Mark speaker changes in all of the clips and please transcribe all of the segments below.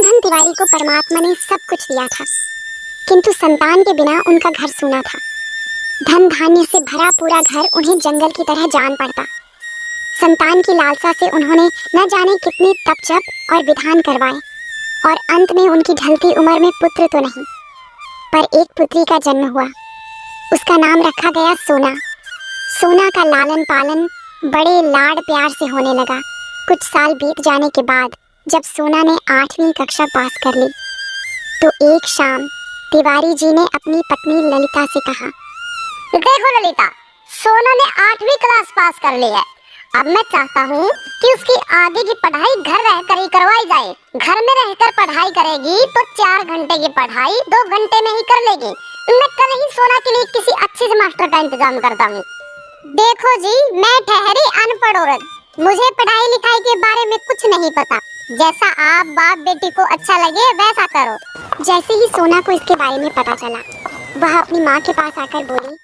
Speaker 1: गोवर्धन तिवारी को परमात्मा ने सब कुछ दिया था, किंतु संतान के बिना उनका घर सूना था। धन धान्य से भरा पूरा घर उन्हें जंगल की तरह जान पड़ता। संतान की लालसा से उन्होंने न जाने कितने तप जप और विधान करवाए, और अंत में उनकी ढलती उम्र में पुत्र तो नहीं, पर एक पुत्री का जन्म हुआ। उसका नाम रखा गया सोना। सोना का लालन पालन बड़े लाड प्यार से होने लगा। कुछ साल बीत जाने के बाद जब सोना ने 8वीं कक्षा पास कर ली, तो एक शाम तिवारी जी ने अपनी पत्नी ललिता से कहा,
Speaker 2: देखो ललिता, सोना ने 8वीं क्लास पास कर ली है। अब मैं चाहता हूँ कि उसकी आगे की पढ़ाई घर रहकर ही करवाई जाए। घर में रहकर पढ़ाई करेगी तो 4 घंटे की पढ़ाई 2 घंटे में ही कर लेगी। मैं कल ही सोना के लिए किसी अच्छे से मास्टर का इंतजाम करता हूँ। देखो जी, मैं ठहरी अनपढ़ औरत, मुझे पढ़ाई लिखाई के बारे में कुछ नहीं पता। जैसा आप बाप बेटी को अच्छा लगे वैसा करो।
Speaker 1: जैसे ही सोना को इसके बारे में पता चला, वह अपनी माँ के पास आकर बोली,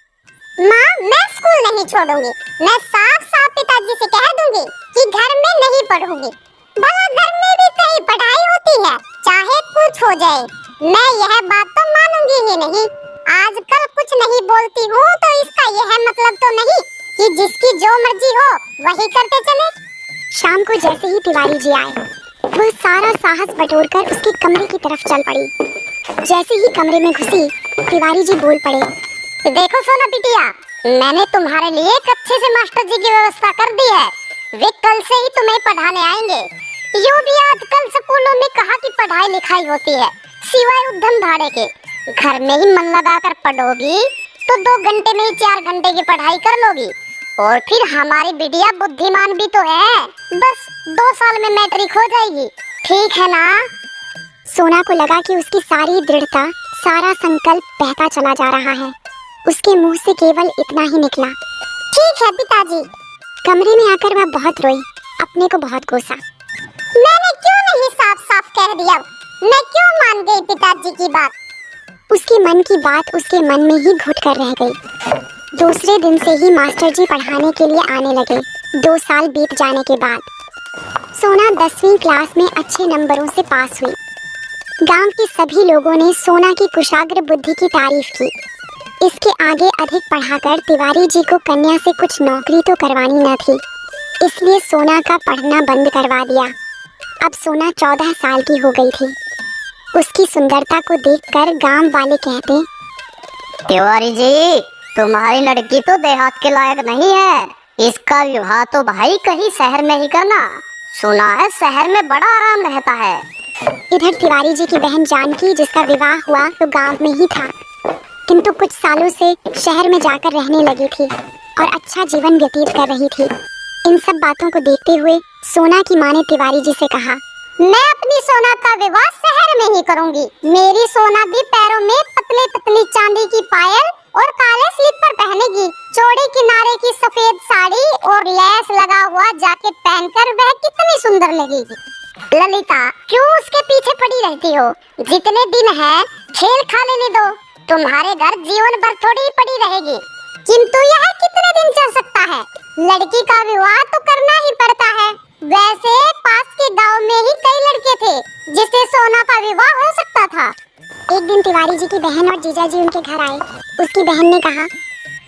Speaker 2: माँ, मैं स्कूल नहीं छोड़ूंगी। मैं साफ साफ पिताजी से कह दूंगी कि घर में नहीं पढ़ूंगी। भला घर में भी कहीं पढ़ाई होती है, चाहे कुछ हो जाए। मैं यह बात तो मानूंगी ही नहीं। आजकल कुछ नहीं बोलती हूँ तो इसका यह मतलब तो नहीं कि जिसकी जो मर्जी हो वही करते चले।
Speaker 1: शाम को जैसे ही तिवारी जी आए, वह सारा साहस बटोरकर उसके कमरे की तरफ चल पड़ी। जैसे ही कमरे में घुसी, तिवारी जी बोल पड़े,
Speaker 2: देखो सोना बिटिया, मैंने तुम्हारे लिए एक अच्छे से मास्टर जी की व्यवस्था कर दी है। वे कल से ही तुम्हें पढ़ाने आएंगे। यूँ भी आजकल स्कूलों में कहाँ की पढ़ाई लिखाई होती है, सिवाय उद्यम धाड़े के। घर में ही मन लगाकर पढ़ोगी तो 2 घंटे में ही 4 घंटे की पढ़ाई कर लोगी। और फिर हमारी बिटिया बुद्धिमान भी तो है, बस 2 साल में मैट्रिक हो जाएगी। ठीक है ना?
Speaker 1: सोना को लगा कि उसकी सारी दृढ़ता, सारा संकल्प बहता चला जा रहा है। उसके मुंह से केवल इतना ही निकला,
Speaker 2: ठीक है पिताजी।
Speaker 1: कमरे में आकर वह बहुत रोई, अपने को बहुत कोसा।
Speaker 2: मैंने क्यों नहीं साफ साफ कह दिया? मैं क्यों मान गई पिताजी की बात?
Speaker 1: उसके मन की बात उसके मन में ही घुट कर रह गई। दूसरे दिन से ही मास्टर जी पढ़ाने के लिए आने लगे। 2 साल बीत जाने के बाद सोना 10वीं क्लास में अच्छे नंबरों से पास हुई। गांव के सभी लोगों ने सोना की कुशाग्र बुद्धि की तारीफ की। इसके आगे अधिक पढ़ाकर तिवारी जी को कन्या से कुछ नौकरी तो करवानी न थी, इसलिए सोना का पढ़ना बंद करवा दिया। अब सोना 14 साल की हो गई थी। उसकी सुंदरता को देखकर गांव वाले कहते,
Speaker 2: तिवारी जी, तुम्हारी लड़की तो देहात के लायक नहीं है। इसका विवाह तो भाई कहीं शहर में ही करना। सुना है शहर में बड़ा आराम रहता है।
Speaker 1: इधर तिवारी जी की बहन जानकी, जिसका विवाह हुआ तो गांव में ही था, किंतु कुछ सालों से शहर में जाकर रहने लगी थी और अच्छा जीवन व्यतीत कर रही थी। इन सब बातों को देखते हुए सोना की माँ ने तिवारी जी से कहा,
Speaker 2: मैं अपनी सोना का विवाह शहर में ही करूंगी। मेरी सोना भी पैरों में पतली पतली चांदी की पायल और काले स्लीपर पहनेगी। चौड़े किनारे की सफेद साड़ी और लैस लगा हुआ जैकेट पहनकर वह कितनी सुंदर लगेगी। ललिता, क्यों उसके पीछे पड़ी रहती हो? जितने दिन है खेल खा लेने दो। तुम्हारे घर जीवन भर थोड़ी ही पड़ी रहेगी। किंतु यह कितने दिन चल सकता है? लड़की का विवाह तो करना ही पड़ता है। वैसे पास के गांव में ही कई लड़के थे जिससे सोना का विवाह हो सकता था।
Speaker 1: एक दिन तिवारी जी की बहन और जीजा जी उनके घर आए। उसकी बहन ने कहा,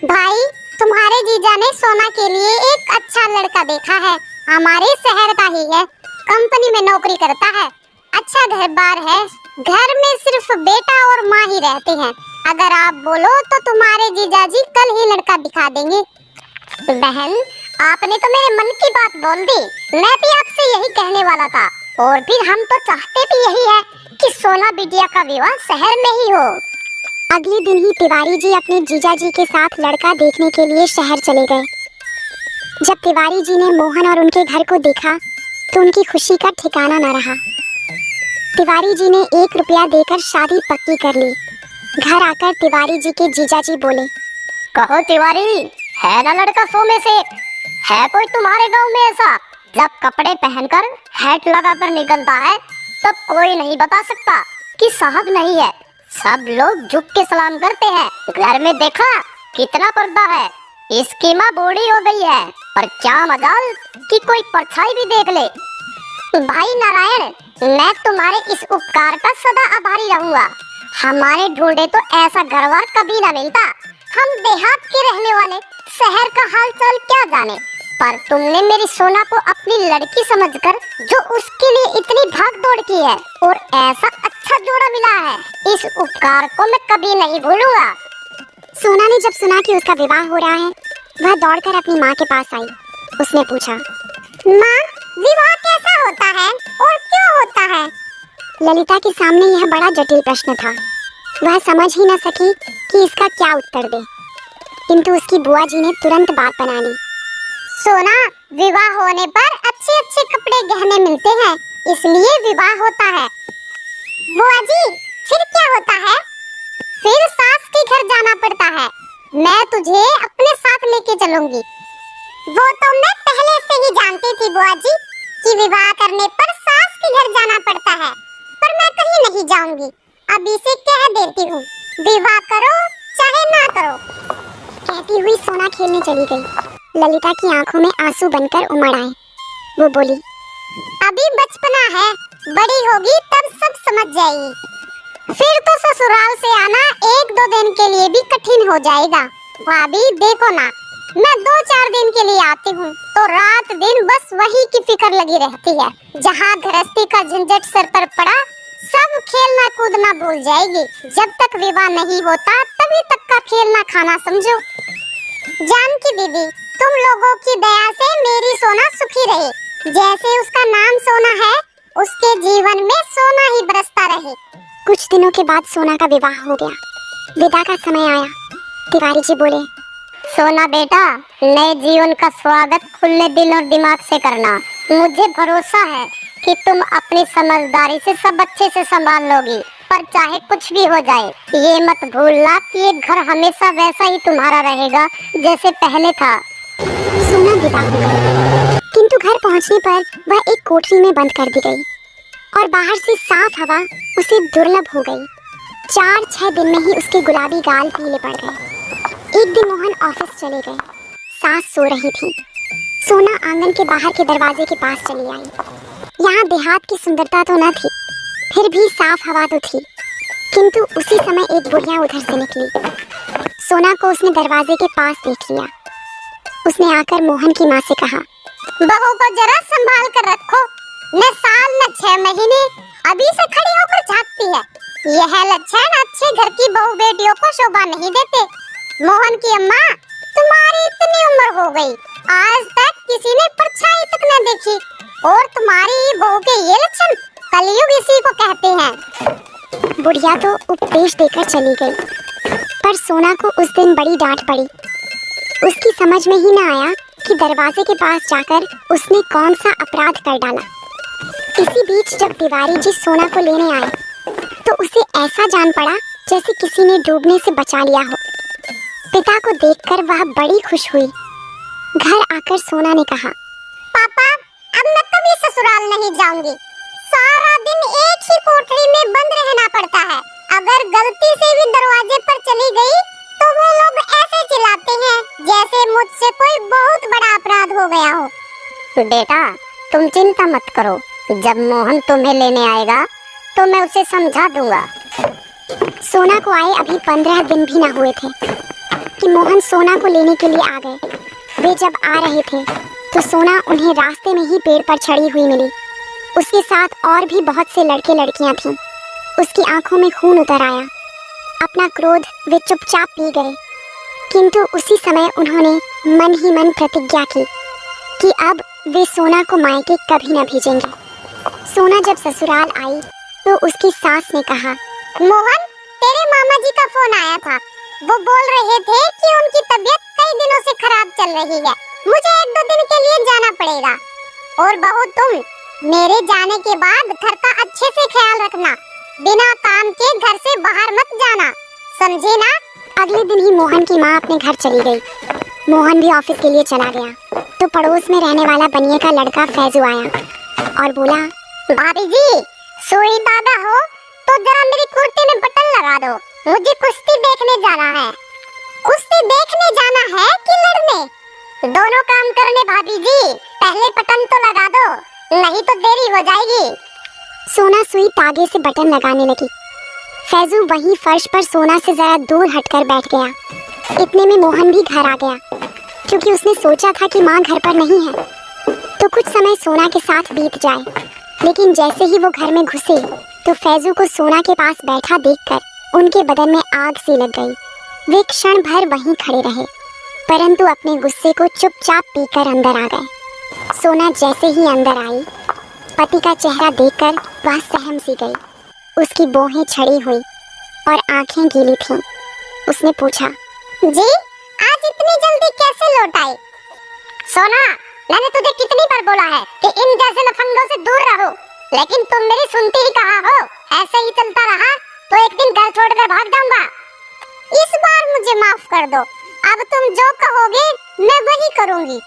Speaker 2: भाई, तुम्हारे जीजा ने सोना के लिए एक अच्छा लड़का देखा है। हमारे शहर का ही है, कंपनी में नौकरी करता है, अच्छा घर बार है। घर में सिर्फ बेटा और माँ ही रहते हैं। अगर आप बोलो तो तुम्हारे जीजा जी कल ही लड़का दिखा देंगे। बहन, आपने तो मेरे मन की बात बोल दी। मैं भी आपसे यही कहने वाला था। और फिर हम तो चाहते भी यही है कि सोना बिटिया का विवाह शहर में ही हो।
Speaker 1: अगले दिन ही तिवारी जी अपने जीजा जी के साथ लड़का देखने के लिए शहर चले गए। जब तिवारी जी ने मोहन और उनके घर को देखा तो उनकी खुशी का ठिकाना न रहा। तिवारी जी ने 1 रुपया देकर शादी पक्की कर ली। घर आकर तिवारी जी के जीजा जी बोले,
Speaker 2: कहो तिवारी, है ना लड़का 100 में से? है कोई तुम्हारे गांव में ऐसा? जब कपड़े पहनकर हैट लगाकर निकलता है तब कोई नहीं बता सकता कि साहब नहीं है। सब लोग झुक के सलाम करते हैं। घर में देखा कितना पर्दा है। इसकी माँ बूढ़ी हो गई है, पर क्या मजाल कि कोई परछाई भी देख ले। भाई नारायण, मैं तुम्हारे इस उपकार का सदा आभारी रहूंगा। हमारे ढूंढे तो ऐसा घरवार कभी ना मिलता। हम देहात के रहने वाले शहर का हाल चाल क्या जाने, पर तुमने मेरी सोना को अपनी लड़की समझकर जो उसके लिए इतनी भाग दौड़ की है और ऐसा अच्छा जोड़ा मिला है, इस उपकार को मैं कभी नहीं भूलूंगा।
Speaker 1: सोना ने जब सुना कि उसका विवाह हो रहा है, वह दौड़कर अपनी माँ के पास आई। उसने पूछा,
Speaker 2: माँ, विवाह कैसा होता है और क्यों होता है?
Speaker 1: ललिता के सामने यह बड़ा जटिल प्रश्न था। वह समझ ही न सकी कि इसका क्या उत्तर दे, किंतु उसकी बुआ जी ने तुरंत बात बना ली।
Speaker 2: सोना, विवाह होने पर अच्छे अच्छे कपड़े गहने मिलते हैं, इसलिए विवाह होता है। बुआ जी, फिर क्या होता है? फिर सास के घर जाना पड़ता है। मैं तुझे अपने साथ लेके चलूंगी। वो तो मैं पहले से ही जानती थी बुआ जी कि विवाह करने पर सास के घर जाना पड़ता है, पर मैं कहीं नहीं जाऊंगी। अभी से कह देती हूँ, विवाह करो चाहे ना करो।
Speaker 1: कहती हुई सोना खेलने चली गई। ललिता की आंखों में आंसू बनकर उमड़ आए। वो बोली,
Speaker 2: अभी बचपना है, बड़ी होगी तब सब समझ जाएगी। फिर तो ससुराल से आना 1-2 दिन के लिए भी कठिन हो जाएगा। भाभी देखो ना, मैं 2-4 दिन के लिए आती हूँ तो रात दिन बस वही की फिक्र लगी रहती है। जहाँ गृहस्थी का झंझट सर पर पड़ा, सब खेलना कूदना भूल जाएगी। जब तक विवाह नहीं होता तभी तक का खेलना खाना समझो। जानकी दीदी, तुम लोगों की दया से मेरी सोना सुखी रहे। जैसे उसका नाम सोना है, उसके जीवन में सोना ही बरसता रहे।
Speaker 1: कुछ दिनों के बाद सोना का विवाह हो गया। विदा का समय आया। तिवारी जी बोले,
Speaker 2: सोना बेटा, नए जीवन का स्वागत खुले दिल और दिमाग से करना। मुझे भरोसा है कि तुम अपनी समझदारी से सब अच्छे से संभाल लोगी, पर चाहे कुछ भी हो जाए, ये मत भूलना कि ये घर हमेशा वैसा ही तुम्हारा रहेगा जैसे पहले था।
Speaker 1: सोना विदा हो गई, किंतु घर पहुंचने पर वह एक कोठरी में बंद कर दी गई और बाहर से साफ हवा उसे दुर्लभ हो गई। 4-6 दिन में ही उसके गुलाबी गाल पीले पड़ गए। एक दिन मोहन ऑफिस चले गए। सास सो रही थी। सोना आंगन के बाहर के दरवाजे के पास चली आई। यहाँ देहात की सुंदरता तो न थी, फिर भी साफ हवा तो थी। किंतु उसी समय एक बुढ़िया उधर से निकली। सोना को उसने दरवाजे के पास देख लिया। उसने आकर मोहन की माँ से कहा,
Speaker 2: बहू को जरा संभाल कर रखो, न साल न 6 महीने, अभी से खड़ी होकर झाँकती है। यह लक्षण अच्छे घर की बहू बेटियों को शोभा नहीं देते। मोहन की अम्मा, तुम्हारी इतनी उम्र हो गई, आज तक किसी ने परछाई तक न देखी, और तुम्हारी बहू के ये लक्षण, कलयुग इसी को कहते हैं।
Speaker 1: बुढ़िया तो उपदेश देकर चली गई, पर सोना को उस दिन बड़ी डांट पड़ी। उसकी समझ में ही न आया कि दरवाजे के पास जाकर उसने कौन सा अपराध कर डाला। इसी बीच जब तिवारी जी सोना को लेने आए तो उसे ऐसा जान पड़ा जैसे किसी ने डूबने से बचा लिया हो। पिता को देखकर वह बड़ी खुश हुई। घर आकर सोना ने कहा,
Speaker 2: पापा, अब मैं कभी ससुराल नहीं जाऊंगी। सारा दिन एक ही कोठरी में बंद रहना पड़ता है। अगर गलती से भी दरवाजे पर चली गई तो वो लोग ऐसे चिल्लाते हैं जैसे मुझसे कोई बहुत बड़ा अपराध हो गया हो। बेटा, तुम चिंता मत करो, जब मोहन तुम्हें लेने आएगा तो मैं उसे समझा दूंगा।
Speaker 1: सोना को आए अभी 15 दिन भी न हुए थे कि मोहन सोना को लेने के लिए आ गए। वे जब आ रहे थे तो सोना उन्हें रास्ते में ही पेड़ पर चढ़ी हुई मिली। उसके साथ और भी बहुत से लड़के लड़कियां थीं। उसकी आंखों में खून उतर आया। अपना क्रोध वे चुपचाप पी गए, किंतु उसी समय उन्होंने मन ही मन प्रतिज्ञा की कि अब वे सोना को मायके कभी न भेजेंगे। सोना जब ससुराल आई तो उसकी सास ने कहा,
Speaker 2: मोहन, तेरे मामा जी का फोन आया था। वो बोल रहे थे कि उनकी तबीयत कई दिनों से खराब चल रही है। मुझे 1-2 दिन के लिए जाना पड़ेगा। और बहू, तुम मेरे जाने के बाद घर का अच्छे से ख्याल रखना। बिना काम के घर से बाहर मत जाना, समझे ना?
Speaker 1: अगले दिन ही मोहन की माँ अपने घर चली गई। मोहन भी ऑफिस के लिए चला गया तो पड़ोस में रहने वाला बनिए का लड़का फैजू आया और बोला,
Speaker 2: भाभी जी, सोई दादा हो तो जरा मेरी कुर्ती में बटन लगा दो। मुझे कुश्ती देखने जाना है। कुश्ती देखने जाना है कि लड़ने? दोनों काम करने भाभी जी। पहले बटन तो लगा दो, नहीं तो देरी हो जाएगी।
Speaker 1: सोना सुई तागे से बटन लगाने लगी। फैजू वहीं फर्श पर सोना से जरा दूर हटकर बैठ गया। इतने में मोहन भी घर आ गया, क्योंकि उसने सोचा था कि माँ घर पर नहीं है तो कुछ समय सोना के साथ बीत जाए। लेकिन जैसे ही वो घर में घुसे तो फैजू को सोना के पास बैठा देखकर उनके बदन में आग सी लग गई। वे क्षण भर वहीं खड़े रहे, परंतु अपने गुस्से को चुपचाप पीकर अंदर आ गए। सोना जैसे ही अंदर आई, पति का चेहरा देखकर वह सहम सी गई। उसकी बोहें छड़ी हुई और आंखें गीली थीं। उसने पूछा,
Speaker 2: जी आज इतनी जल्दी कैसे लौट आए? सोना, मैंने तुझे कितनी बार बोला है कि इन जैसे लफंगों से दूर रहो, लेकिन तुम मेरी सुनती ही कहाँ हो। ऐसे ही चलता रहा तो एक दिन घर छोड़कर भाग जाऊंगा। इस बार मुझे माफ कर दो। अब तुम जो कहोगे मैं वही करूंगी।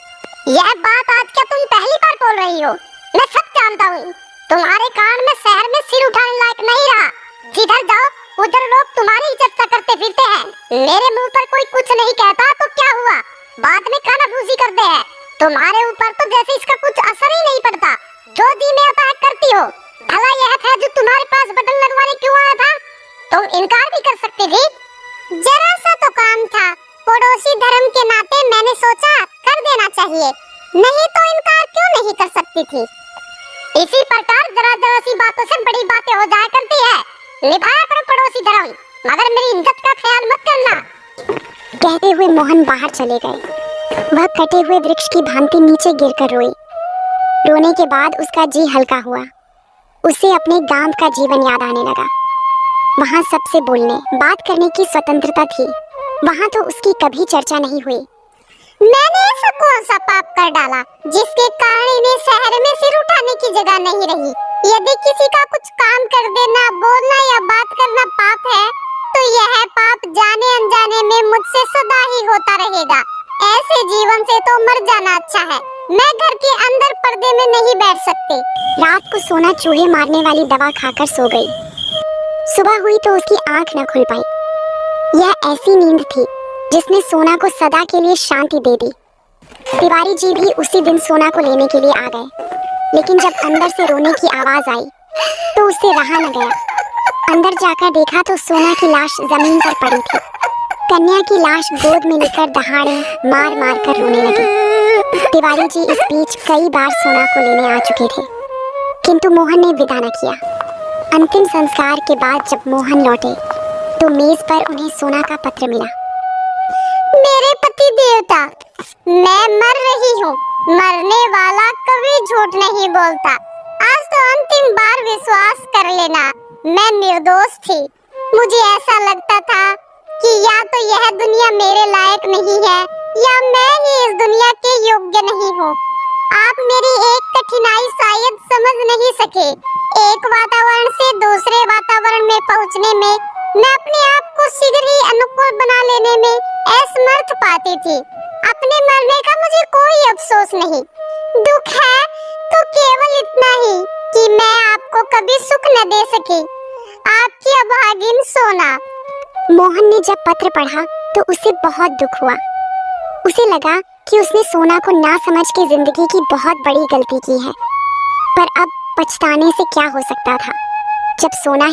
Speaker 2: यह बात आज क्या तुम पहली बार बोल रही हो? मैं सब जानता हूँ। तुम्हारे कारण में शहर में सिर उठाने लायक नहीं रहा। जिधर जाओ उधर लोग तुम्हारी ही चर्चा करते फिरते हैं। मेरे मुंह पर कोई कुछ नहीं कहता तो क्या हुआ, बाद में कानाफूसी करते हैं। तुम्हारे ऊपर तो जैसे इसका कुछ असर ही नहीं पड़ता। जो जी में आता है करती हो। भला यह था जो तुम्हारे पास बटन लगवाने क्यों आया था? तुम इनकार भी कर सकती थी। जरा सा तो काम था, पड़ोसी धर्म के नाते मैंने सोचा कर देना चाहिए, नहीं तो इनकार क्यों नहीं कर सकती थी। इसी प्रकार जरा जरा सी बातों से बड़ी बातें हो जाया करती है। निभाया करो पड़ोसी धर्म, मगर मेरी इज्जत का ख्याल मत करना।
Speaker 1: कहते हुए मोहन बाहर चले गए। वह कटे हुए वृक्ष की भांति नीचे गिरकर रोई। रोने के बाद उसका जी हल्का हुआ। उसे अपने गांव का जीवन याद आने लगा। वहां सबसे बोलने बात करने की स्वतंत्रता थी। वहां तो उसकी कभी चर्चा नहीं हुई।
Speaker 2: मैंने ऐसा कौन सा पाप कर डाला जिसके कारण इन्हें शहर में सिर उठाने की जगह नहीं रही? यदि किसी का कुछ काम कर देना, बोलना या बात करना पाप है, तो यह पाप जाने अनजाने में मुझसे सदा ही होता रहेगा। ऐसे जीवन से तो मर जाना अच्छा है। मैं घर के अंदर पर्दे में नहीं बैठ सकती।
Speaker 1: रात को सोना चूहे मारने वाली दवा खाकर सो गई। सुबह हुई तो उसकी आंख न खुल पाई। यह ऐसी नींद थी जिसने सोना को सदा के लिए शांति दे दी। तिवारी जी भी उसी दिन सोना को लेने के लिए आ गए, लेकिन जब अंदर से रोने की आवाज आई तो उससे रहा न गया। अंदर जाकर देखा तो सोना की लाश जमीन पर पड़ी थी। कन्या की लाश गोद में लेकर दहाड़े मार मार कर रोने लगी। तिवारी जी इस बीच कई बार सोना को लेने आ चुके थे, किंतु मोहन ने विदा न किया। अंतिम संस्कार के बाद जब मोहन लौटे तो मेज पर उन्हें सोना का पत्र मिला।
Speaker 2: मेरे पति देवता, मैं मर रही हूँ। मरने वाला कभी झूठ नहीं बोलता। आज तो अंतिम बार विश्वास कर लेना, मैं निर्दोष थी। मुझे ऐसा लगता था कि या तो यह दुनिया मेरे लायक नहीं है या मैं ही इस दुनिया के योग्य नहीं हूँ। आप मेरी एक कठिनाई शायद समझ नहीं सके। एक वातावरण से दूसरे वातावरण में पहुँचने में मैं अपने आप को शीघ्र ही अनुकूल बना लेने में असमर्थ पाती थी। अपने मरने का मुझे कोई अफसोस नहीं। दुख है तो केवल इतना ही कि मैं आपको कभी सुख न दे सकी। आपकी अभागिन सोना।
Speaker 1: मोहन ने जब पत्र पढ़ा तो उसे बहुत दुख हुआ। उसे लगा कि उसने सोना को ना समझ के जिंदगी की बहुत बड़ी गलती की है, पर अब पछताने से क्या हो सकता था जब सोना